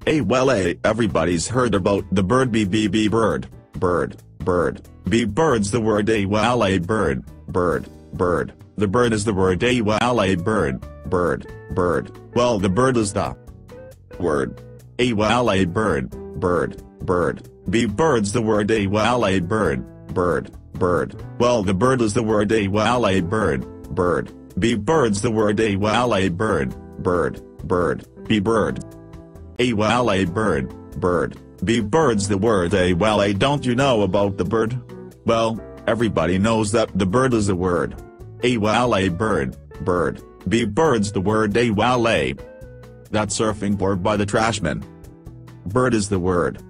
Everybody's heard about the bird B bird, bird, B bird's the word bird, bird, the bird is the word bird, well the bird is the word bird, B bird's the word bird, well the bird is the word bird, B bird's the word bird, B bird. Bird, B bird's the word don't you know about the bird? Well, everybody knows that the bird is a word. Bird, B bird's the word that surfing board by the trashman. Bird is the word.